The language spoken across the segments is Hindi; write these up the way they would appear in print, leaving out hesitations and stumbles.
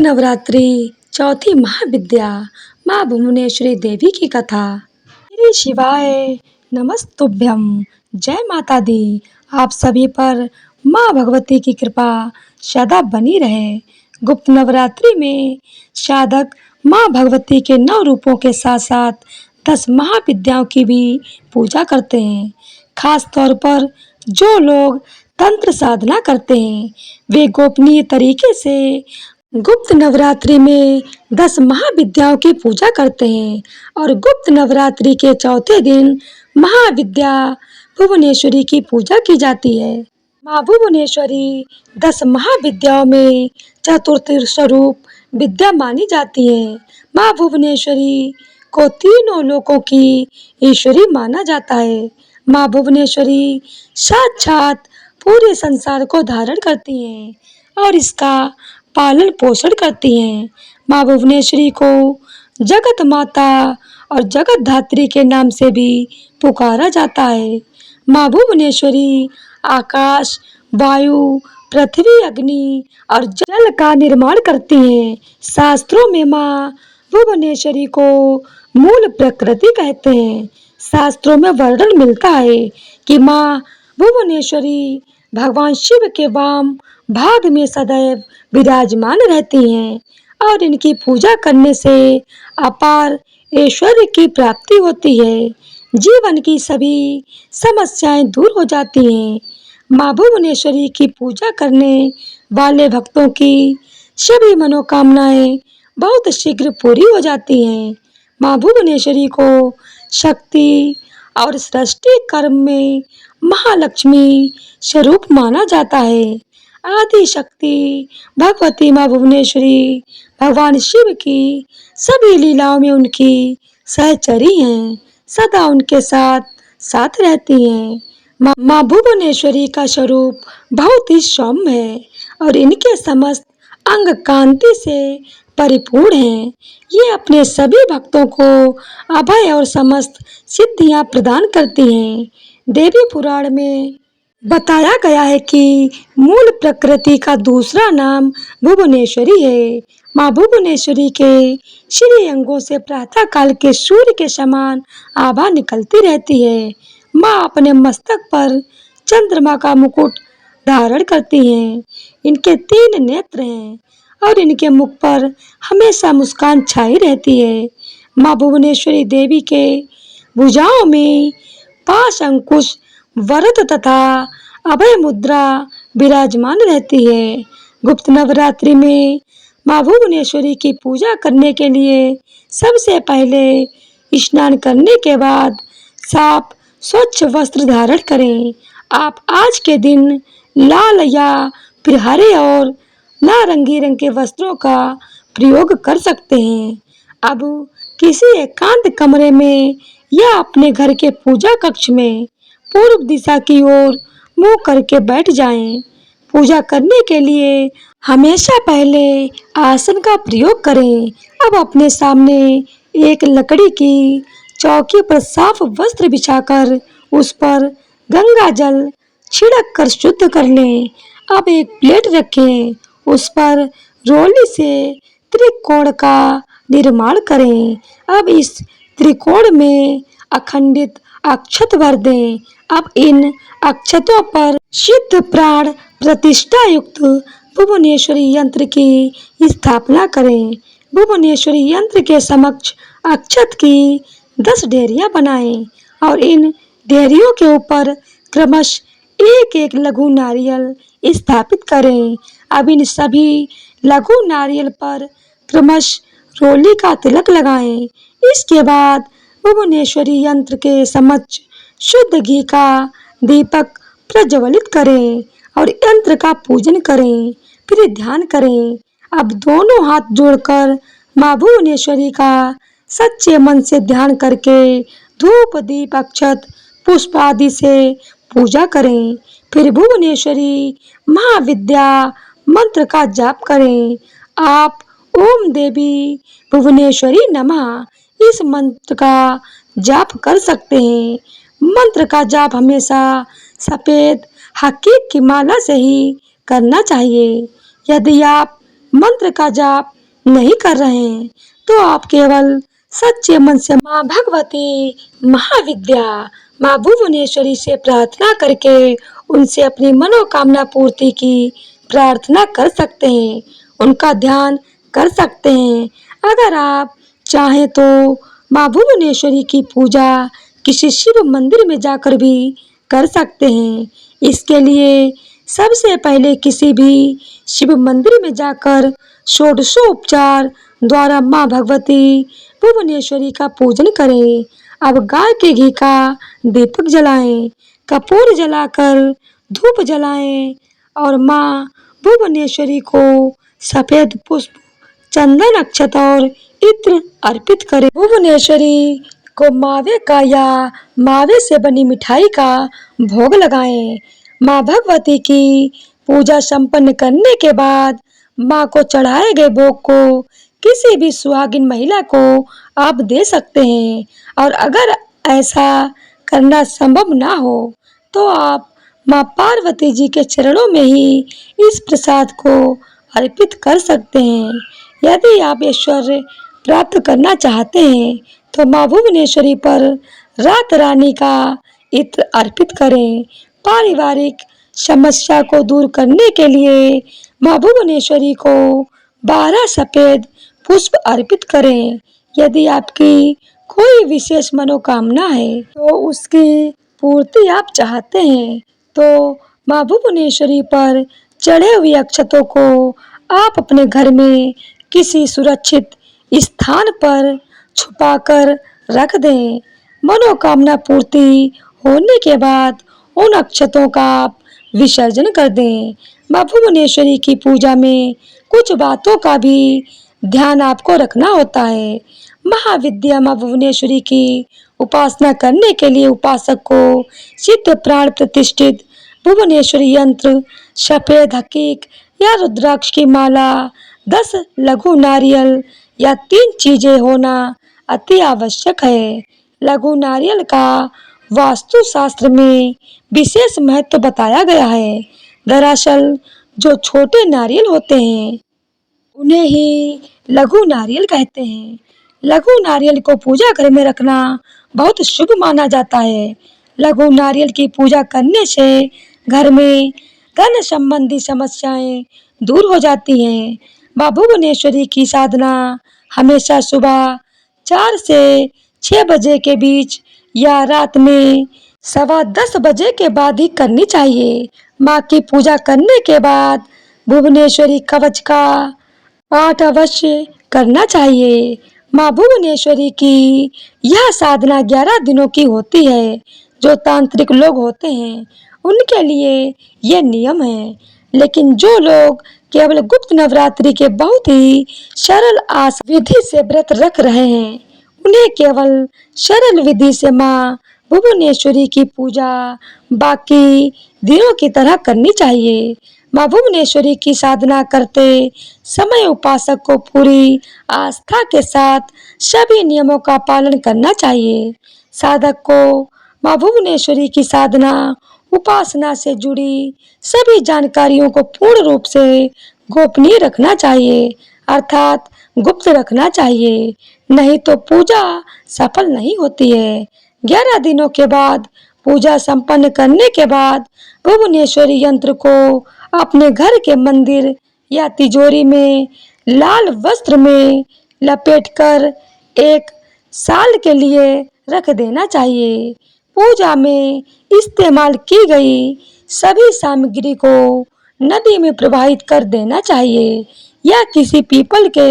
नवरात्रि चौथी महाविद्या माँ भुवनेश्वरी देवी की कथा। श्री शिवाय नमस्तुभ्यम। जय माता दी। आप सभी पर माँ भगवती की कृपा सदा बनी रहे। गुप्त नवरात्रि में साधक माँ भगवती के 9 रूपों के साथ साथ 10 महाविद्याओं की भी पूजा करते हैं। खास तौर पर जो लोग तंत्र साधना करते हैं वे गोपनीय तरीके से गुप्त नवरात्रि में 10 महाविद्याओं की पूजा करते हैं और गुप्त नवरात्रि के चौथे दिन महाविद्या भुवनेश्वरी की पूजा की जाती है। माँ भुवनेश्वरी 10 महाविद्याओं में चतुर्थ स्वरूप विद्या मानी जाती है। माँ भुवनेश्वरी को तीनों लोकों की ईश्वरी माना जाता है। माँ भुवनेश्वरी साक्षात पूरे संसार को धारण करती हैं और इसका पालन पोषण करती हैं। माँ भुवनेश्वरी को जगत माता और जगत धात्री के नाम से भी पुकारा जाता है। माँ भुवनेश्वरी आकाश, वायु, पृथ्वी, अग्नि और जल का निर्माण करती हैं। शास्त्रों में माँ भुवनेश्वरी को मूल प्रकृति कहते हैं। शास्त्रों में वर्णन मिलता है कि माँ भुवनेश्वरी भगवान शिव के वाम भाग में सदैव विराजमान रहती हैं और इनकी पूजा करने से अपार ऐश्वर्य की प्राप्ति होती है। जीवन की सभी समस्याएं दूर हो जाती हैं। माँ भुवनेश्वरी की पूजा करने वाले भक्तों की सभी मनोकामनाएं बहुत शीघ्र पूरी हो जाती हैं। माँ भुवनेश्वरी को शक्ति और सृष्टि कर्म में महालक्ष्मी स्वरूप माना जाता है। आदि शक्ति भगवती माँ भुवनेश्वरी भगवान शिव की सभी लीलाओं में उनकी सहचरी हैं, सदा उनके साथ साथ रहती हैं। माँ भुवनेश्वरी का स्वरूप बहुत ही सौम्य है और इनके समस्त अंग कांति से परिपूर्ण हैं। ये अपने सभी भक्तों को अभय और समस्त सिद्धियां प्रदान करती हैं। देवी पुराण में बताया गया है कि मूल प्रकृति का दूसरा नाम भुवनेश्वरी है। माँ भुवनेश्वरी के श्री अंगों से प्रातः काल के सूर्य के समान आभा निकलती रहती है। माँ अपने मस्तक पर चंद्रमा का मुकुट धारण करती हैं। इनके 3 नेत्र हैं और इनके मुख पर हमेशा मुस्कान छाई रहती है। माँ भुवनेश्वरी देवी के भुजाओं में पाश अंकुश वरद तथा अभय मुद्रा विराजमान रहती है। गुप्त नवरात्रि में माँ भुवनेश्वरी की पूजा करने के लिए सबसे पहले स्नान करने के बाद साफ स्वच्छ वस्त्र धारण करें। आप आज के दिन लाल या फिर हरे और नारंगी रंग के वस्त्रों का प्रयोग कर सकते हैं। अब किसी एकांत कमरे में या अपने घर के पूजा कक्ष में पूर्व दिशा की ओर मुंह करके बैठ जाएं। पूजा करने के लिए हमेशा पहले आसन का प्रयोग करें। अब अपने सामने एक लकड़ी की चौकी पर साफ वस्त्र बिछाकर उस पर गंगा जल छिड़क कर शुद्ध कर लें। अब एक प्लेट रखें, उस पर रोली से त्रिकोण का निर्माण करें। अब इस त्रिकोण में अखंडित अक्षत भर दें। अब इन अक्षतों पर सिद्ध प्राण प्रतिष्ठा युक्त भुवनेश्वरी यंत्र की स्थापना करें। भुवनेश्वरी यंत्र के समक्ष अक्षत की 10 ढेरियां बनाएं और इन ढेरियों के ऊपर क्रमशः एक एक लघु नारियल स्थापित करें। अब इन सभी लघु नारियल पर क्रमशः रोली का तिलक लगाएं। इसके बाद भुवनेश्वरी यंत्र के समक्ष शुद्ध घी का दीपक प्रज्वलित करें और यंत्र का पूजन करें। फिर ध्यान करें। अब दोनों हाथ जोड़कर माँ भुवनेश्वरी का सच्चे मन से ध्यान करके धूप दीप अक्षत पुष्प आदि से पूजा करें। फिर भुवनेश्वरी महाविद्या मंत्र का जाप करें। आप ओम देवी भुवनेश्वरी नमः इस मंत्र का जाप कर सकते हैं। मंत्र का जाप हमेशा सफेद हकीक की माला से ही करना चाहिए। यदि आप मंत्र का जाप नहीं कर रहे हैं तो आप केवल सच्चे मन से माँ भगवती, महाविद्या, माँ भुवनेश्वरी से प्रार्थना करके उनसे अपनी मनोकामना पूर्ति की प्रार्थना कर सकते हैं, उनका ध्यान कर सकते हैं। अगर आप चाहें तो माँ भुवनेश्वरी की पूजा किसी शिव मंदिर में जाकर भी कर सकते हैं। इसके लिए सबसे पहले किसी भी शिव मंदिर में जाकर षोडशोपचार द्वारा माँ भगवती भुवनेश्वरी का पूजन करें। अब गाय के घी का दीपक जलाएं, कपूर जलाकर धूप जलाएं और माँ भुवनेश्वरी को सफेद पुष्प, चंदन, अक्षत और इत्र अर्पित करें। भुवनेश्वरी को मावे का या मावे से बनी मिठाई का भोग लगाएं। माँ भगवती की पूजा संपन्न करने के बाद माँ को चढ़ाए गए भोग को किसी भी सुहागिन महिला को आप दे सकते हैं और अगर ऐसा करना संभव ना हो तो आप माँ पार्वती जी के चरणों में ही इस प्रसाद को अर्पित कर सकते हैं। यदि आप ऐश्वर्य प्राप्त करना चाहते हैं तो माँ भुवनेश्वरी पर रात रानी का इत्र अर्पित करें। पारिवारिक समस्या को दूर करने के लिए माँ भुवनेश्वरी को 12 सफेद पुष्प अर्पित करें। यदि आपकी कोई विशेष मनोकामना है तो उसकी पूर्ति आप चाहते हैं तो माँ भुवनेश्वरी पर चढ़े हुए अक्षतों को आप अपने घर में किसी सुरक्षित स्थान पर छुपाकर रख दें। मनोकामना पूर्ति होने के बाद उन अक्षतों का आप विसर्जन कर दें। माँ भुवनेश्वरी की पूजा में कुछ बातों का भी ध्यान आपको रखना होता है। महाविद्या माँ भुवनेश्वरी की उपासना करने के लिए उपासक को सिद्ध प्राण प्रतिष्ठित भुवनेश्वरी यंत्र, सफेद हकीक या रुद्राक्ष की माला, 10 लघु नारियल या 3 चीजें होना अति आवश्यक है। लघु नारियल का वास्तुशास्त्र में विशेष महत्व बताया गया है। दरअसल जो छोटे नारियल होते हैं उन्हें ही लघु नारियल कहते हैं। लघु नारियल को पूजा घर में रखना बहुत शुभ माना जाता है। लघु नारियल की पूजा करने से घर में धन संबंधी समस्याएं दूर हो जाती हैं। माँ भुवनेश्वरी की साधना हमेशा सुबह 4 से 6 बजे के बीच या रात में 10:15 बजे के बाद ही करनी चाहिए। माँ की पूजा करने के बाद भुवनेश्वरी कवच का पाठ अवश्य करना चाहिए। माँ भुवनेश्वरी की यह साधना 11 दिनों की होती है। जो तांत्रिक लोग होते हैं उनके लिए ये नियम है, लेकिन जो लोग केवल गुप्त नवरात्रि के बहुत ही सरल आसन विधि से व्रत रख रहे हैं उन्हें केवल सरल विधि से माँ भुवनेश्वरी की पूजा बाकी दिनों की तरह करनी चाहिए। माँ भुवनेश्वरी की साधना करते समय उपासक को पूरी आस्था के साथ सभी नियमों का पालन करना चाहिए। साधक को माँ भुवनेश्वरी की साधना उपासना से जुड़ी सभी जानकारियों को पूर्ण रूप से गोपनीय रखना चाहिए, अर्थात गुप्त रखना चाहिए, नहीं तो पूजा सफल नहीं होती है। 11 दिनों के बाद पूजा संपन्न करने के बाद भुवनेश्वरी यंत्र को अपने घर के मंदिर या तिजोरी में लाल वस्त्र में लपेटकर 1 साल के लिए रख देना चाहिए। पूजा में इस्तेमाल की गई सभी सामग्री को नदी में प्रवाहित कर देना चाहिए या किसी पीपल के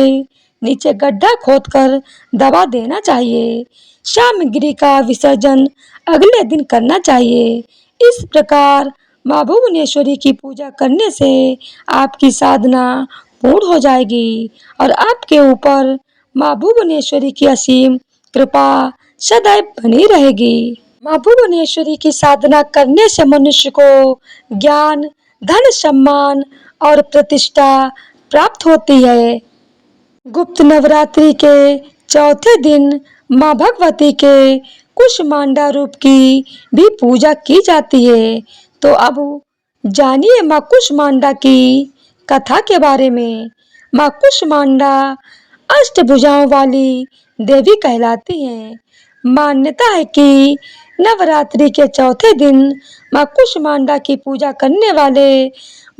नीचे गड्ढा खोदकर दबा देना चाहिए। सामग्री का विसर्जन अगले दिन करना चाहिए। इस प्रकार माँ भुवनेश्वरी की पूजा करने से आपकी साधना पूर्ण हो जाएगी और आपके ऊपर माँ भुवनेश्वरी की असीम कृपा सदैव बनी रहेगी। माँ भुवनेश्वरी की साधना करने से मनुष्य को ज्ञान, धन, सम्मान और प्रतिष्ठा प्राप्त होती है। गुप्त नवरात्रि के चौथे दिन माँ भगवती के कुष्मांडा रूप की भी पूजा की जाती है। तो अब जानिए माँ कुष्मांडा की कथा के बारे में। माँ कुष्मांडा अष्टभुजाओं वाली देवी कहलाती हैं। मान्यता है कि नवरात्रि के चौथे दिन माँ कुष्मांडा की पूजा करने वाले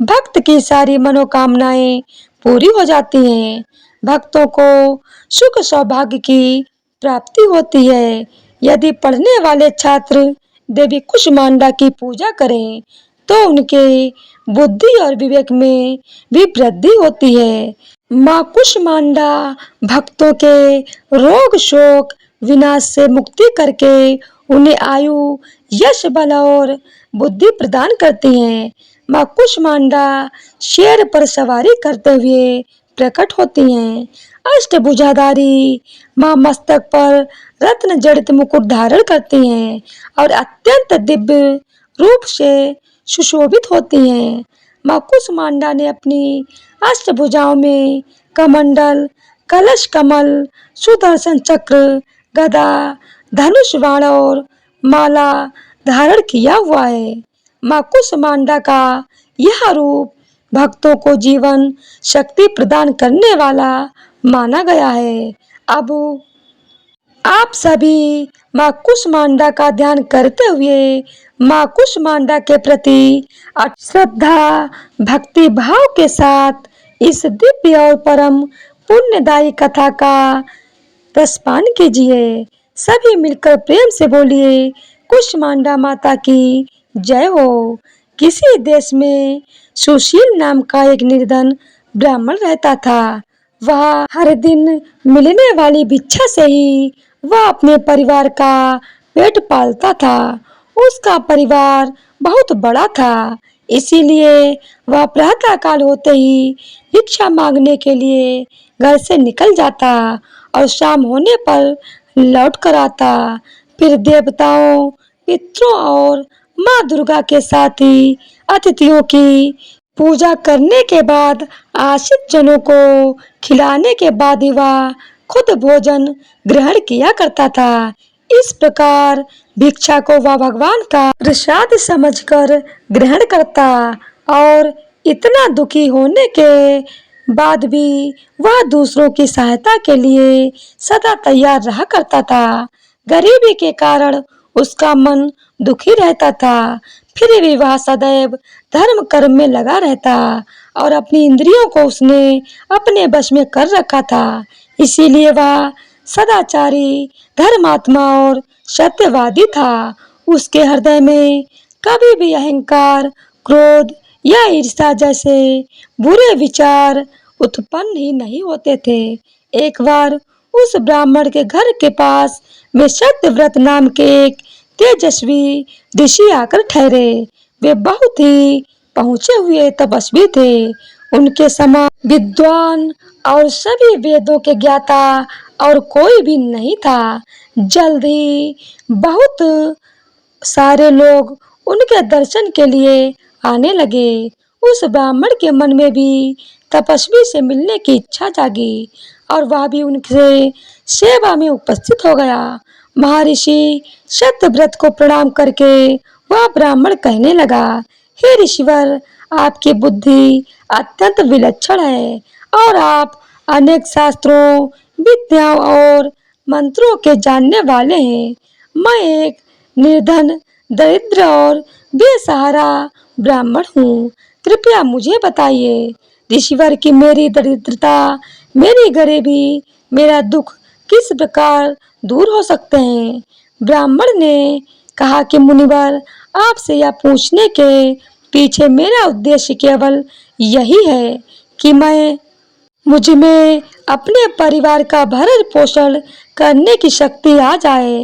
भक्त की सारी मनोकामनाएं पूरी हो जाती हैं। भक्तों को सुख सौभाग्य की प्राप्ति होती है। यदि पढ़ने वाले छात्र देवी कुष्मांडा की पूजा करें तो उनके बुद्धि और विवेक में भी वृद्धि होती है। माँ कुष्मांडा भक्तों के रोग शोक विनाश से मुक्ति करके उन्हें आयु यश बल और बुद्धि प्रदान करती हैं। माँ कुष्मांडा शेर पर सवारी करते हुए प्रकट होती हैं। अष्टभुजाधारी माँ मस्तक पर रत्न जड़ित मुकुट धारण करती हैं और अत्यंत दिव्य रूप से सुशोभित होती हैं। माँ कुष्मांडा ने अपनी अष्टभुजाओं में कमंडल, कलश कमल, सुदर्शन चक्र, गदा, धनुष बाण और माला धारण किया हुआ है। माँ कुष्मांडा का यह रूप भक्तों को जीवन शक्ति प्रदान करने वाला माना गया है। अब आप सभी माँ कुष्मांडा का ध्यान करते हुए माँ कुष्मांडा के प्रति श्रद्धा भक्ति भाव के साथ इस दिव्य और परम पुण्यदायी कथा का रसपान कीजिए। सभी मिलकर प्रेम से बोलिए कुष्मांडा माता की जय हो। किसी देश में सुशील नाम का एक निर्धन ब्राह्मण रहता था। वह हर दिन मिलने वाली भिक्षा से ही वह अपने परिवार का पेट पालता था। उसका परिवार बहुत बड़ा था, इसीलिए वह प्रातः काल होते ही भिक्षा मांगने के लिए घर से निकल जाता और शाम होने पर लौट कर आता। फिर देवताओं, पितरों और माँ दुर्गा के साथ ही अतिथियों की पूजा करने के बाद आश्रित जनों को खिलाने के बाद ही वह खुद भोजन ग्रहण किया करता था। इस प्रकार भिक्षा को वह भगवान का प्रसाद समझकर ग्रहण करता और इतना दुखी होने के बाद भी वह दूसरों की सहायता के लिए सदा तैयार रहा करता था। गरीबी के कारण उसका मन दुखी रहता था, फिर भी वह सदैव धर्म कर्म में लगा रहता और अपनी इंद्रियों को उसने अपने वश में कर रखा था। इसीलिए वह सदाचारी, धर्मात्मा और सत्यवादी था। उसके हृदय में कभी भी अहंकार, क्रोध या ईर्ष्या जैसे बुरे विचार उत्पन्न ही नहीं होते थे। एक बार उस ब्राह्मण के घर के पास में सत्यव्रत नाम के एक तेजस्वी ऋषि आकर ठहरे। वे बहुत ही पहुंचे हुए तपस्वी थे। उनके समान विद्वान और सभी वेदों के ज्ञाता और कोई भी नहीं था। जल्द ही बहुत सारे लोग उनके दर्शन के लिए आने लगे। उस ब्राह्मण के मन में भी तपस्वी से मिलने की इच्छा जागी और वह भी उनसे सेवा में उपस्थित हो गया। महर्षि सत्यव्रत को प्रणाम करके वह ब्राह्मण कहने लगा, हे ऋषिवर, आपकी बुद्धि अत्यंत विलक्षण है और आप अनेक शास्त्रों, विद्याओं और मंत्रों के जानने वाले हैं। मैं एक निर्धन, दरिद्र और बेसहारा ब्राह्मण हूँ। कृपया मुझे बताइए ऋषिवर की मेरी दरिद्रता, मेरी गरीबी, मेरा दुख किस प्रकार दूर हो सकते हैं। ब्राह्मण ने कहा कि मुनिवर, आपसे यह पूछने के पीछे मेरा उद्देश्य केवल यही है कि मुझ में अपने परिवार का भरण पोषण करने की शक्ति आ जाए।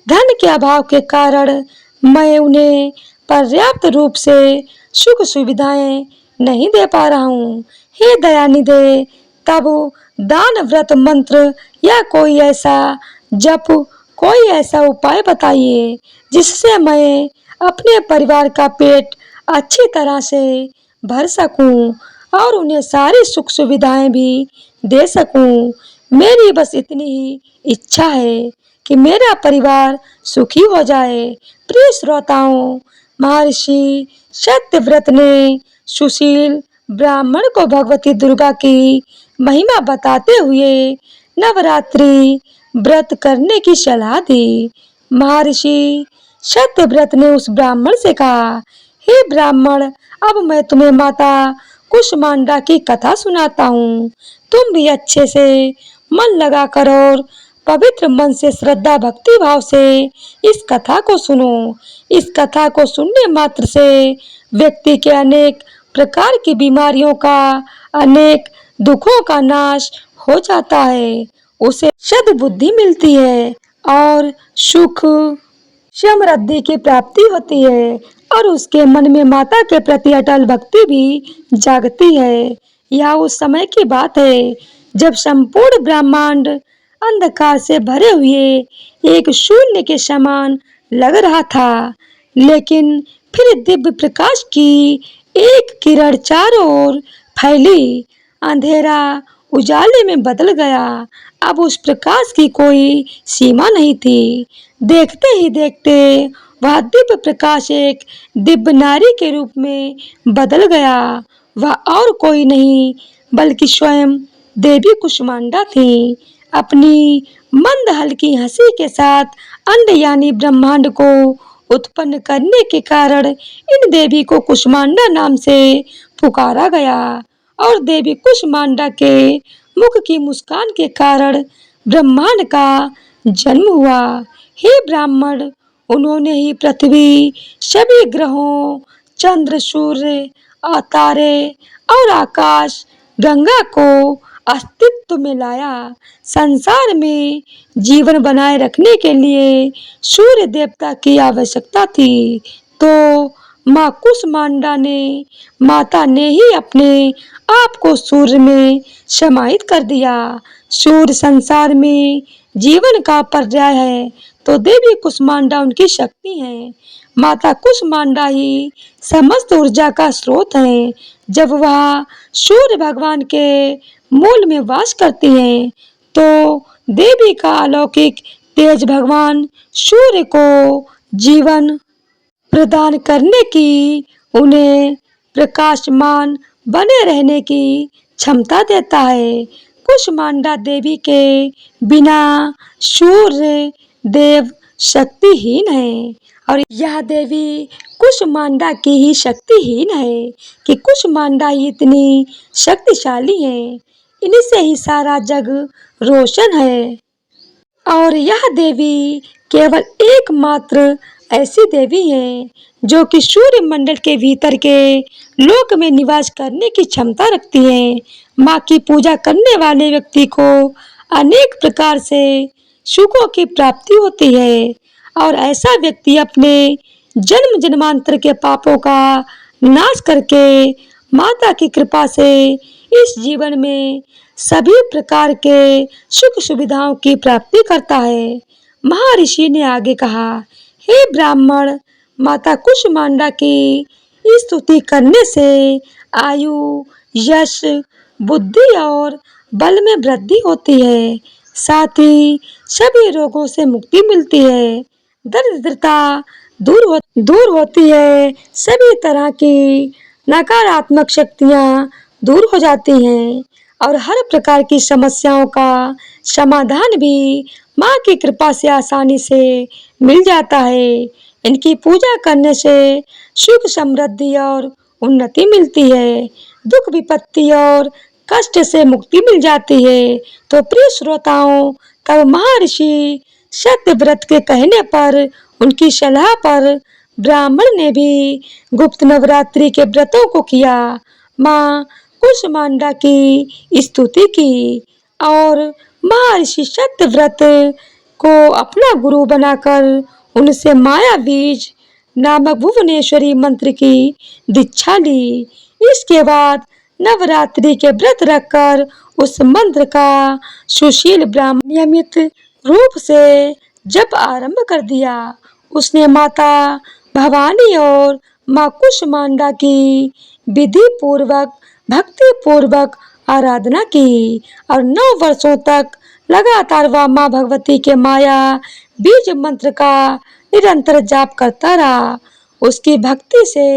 धन के अभाव के कारण मैं उन्हें पर्याप्त रूप से सुख सुविधाएं नहीं दे पा रहा हूँ। हे दयानिधे, तब दान, व्रत, मंत्र या कोई ऐसा जप, कोई ऐसा उपाय बताइए जिससे मैं अपने परिवार का पेट अच्छी तरह से भर सकूं और उन्हें सारी सुख सुविधाएं भी दे सकूं। मेरी बस इतनी ही इच्छा है कि मेरा परिवार सुखी हो जाए। प्रिय श्रोताओं, महर्षि सत्यव्रत ने सुशील ब्राह्मण को भगवती दुर्गा की महिमा बताते हुए नवरात्रि व्रत करने की सलाह दी। महर्षि सत्यव्रत ने उस ब्राह्मण से कहा, हे ब्राह्मण, अब मैं तुम्हें माता कुष्मांडा की कथा सुनाता हूँ। तुम भी अच्छे से मन लगाकर और पवित्र मन से श्रद्धा भक्ति भाव से इस कथा को सुनो। इस कथा को सुनने मात्र से व्यक्ति के अनेक प्रकार की बीमारियों का, अनेक दुखों का नाश हो जाता है। उसे सद्बुद्धि मिलती है और सुख समृद्धि की प्राप्ति होती है और उसके मन में माता के प्रति अटल भक्ति भी जागती है। यह उस समय की बात है जब संपूर्ण ब्रह्मांड अंधकार से भरे हुए एक शून्य के समान लग रहा था, लेकिन फिर दिव्य प्रकाश की एक किरण चारों ओर फैली। अंधेरा उजाले में बदल गया। अब उस प्रकाश की कोई सीमा नहीं थी। देखते ही देखते वह दिव्य प्रकाश एक दिव्य नारी के रूप में बदल गया। वह और कोई नहीं बल्कि स्वयं देवी कुष्मांडा थी। अपनी मंद हल्की हंसी के साथ अंड यानी ब्रह्मांड को उत्पन्न करने के कारण इन देवी को कुष्मांडा नाम से पुकारा गया और देवी कुष्मांडा के मुख की मुस्कान के कारण ब्रह्मांड का जन्म हुआ। हे ब्राह्मण, उन्होंने ही पृथ्वी, सभी ग्रहों, चंद्र, सूर्य, तारे और आकाश गंगा को अस्तित्व में लाया। संसार में जीवन बनाए रखने के लिए सूर्य देवता की आवश्यकता थी, तो माँ कुष्मांडा ने माता ने ही अपने आप को सूर्य में समाहित कर दिया। सूर्य संसार में जीवन का पर्याय है, तो देवी कुष्मांडा उनकी शक्ति है। माता कुष्मांडा ही समस्त ऊर्जा का स्रोत है। जब वह सूर्य भगवान के मूल में वास करती हैं, तो देवी का अलौकिक तेज भगवान सूर्य को जीवन प्रदान करने की, उन्हें प्रकाशमान बने रहने की क्षमता देता है। कुष्मांडा देवी के बिना सूर्य देव शक्तिहीन है और यह देवी कुष्मांडा की ही शक्तिहीन है कि कुष्मांडा ही इतनी शक्तिशाली है। इन्हीं से ही सारा जग रोशन है और यह देवी केवल एकमात्र ऐसी देवी है जो कि सूर्य मंडल के भीतर के लोक में निवास करने की क्षमता रखती है। माँ की पूजा करने वाले व्यक्ति को अनेक प्रकार से सुखों की प्राप्ति होती है और ऐसा व्यक्ति अपने जन्म जन्मांतर के पापों का नाश करके माता की कृपा से इस जीवन में सभी प्रकार के सुख सुविधाओं की प्राप्ति करता है। महर्षि ने आगे कहा, हे ब्राह्मण, माता कुष्मांडा की स्तुति करने से आयु, यश, बुद्धि और बल में वृद्धि होती है। साथ ही सभी रोगों से मुक्ति मिलती है। दरिद्रता दूर होती है। सभी तरह की नकारात्मक शक्तियाँ दूर हो जाती हैं और हर प्रकार की समस्याओं का समाधान भी माँ की कृपा से आसानी से मिल जाता है। इनकी पूजा करने से सुख, समृद्धि और उन्नति मिलती है। दुख, विपत्ति और कष्ट से मुक्ति मिल जाती है। तो प्रिय श्रोताओं, तब महर्षि सत्यव्रत के कहने पर, उनकी सलाह पर ब्राह्मण ने भी गुप्त नवरात्रि के व्रतों को किया। माँ कुष्मांडा की स्तुति की और महर्षि सत्यव्रत को अपना गुरु बनाकर उनसे माया बीज नामक भुवनेश्वरी मंत्र की दीक्षा ली। इसके बाद नवरात्रि के व्रत रखकर उस मंत्र का सुशील ब्राह्मण नियमित रूप से जप आरंभ कर दिया। उसने माता भवानी और माँ कुष्मांडा की विधि पूर्वक, भक्ति पूर्वक आराधना की और 9 वर्षों तक लगातार वह माँ भगवती के माया बीज मंत्र का निरंतर जाप करता रहा। उसकी भक्ति से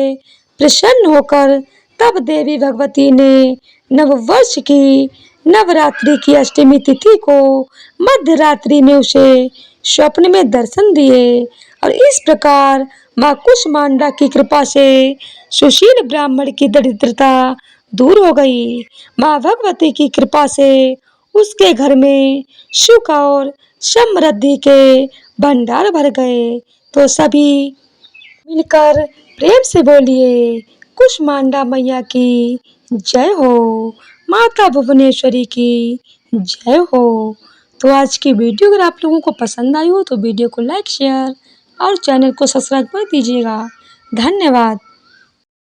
प्रसन्न होकर तब देवी भगवती ने नववर्ष की नवरात्रि की अष्टमी तिथि को मध्य रात्रि में उसे स्वप्न में दर्शन दिए और इस प्रकार माँ कुष्मांडा की कृपा से सुशील ब्राह्मण की दरिद्रता दूर हो गई। माँ भगवती की कृपा से उसके घर में सुख और समृद्धि के भंडार भर गए। तो सभी मिलकर प्रेम से बोलिए कुष्मांडा मैया की जय हो, माता भुवनेश्वरी की जय हो। तो आज की वीडियो अगर आप लोगों को पसंद आई हो तो वीडियो को लाइक शेयर और चैनल को सब्सक्राइब कर दीजिएगा। धन्यवाद।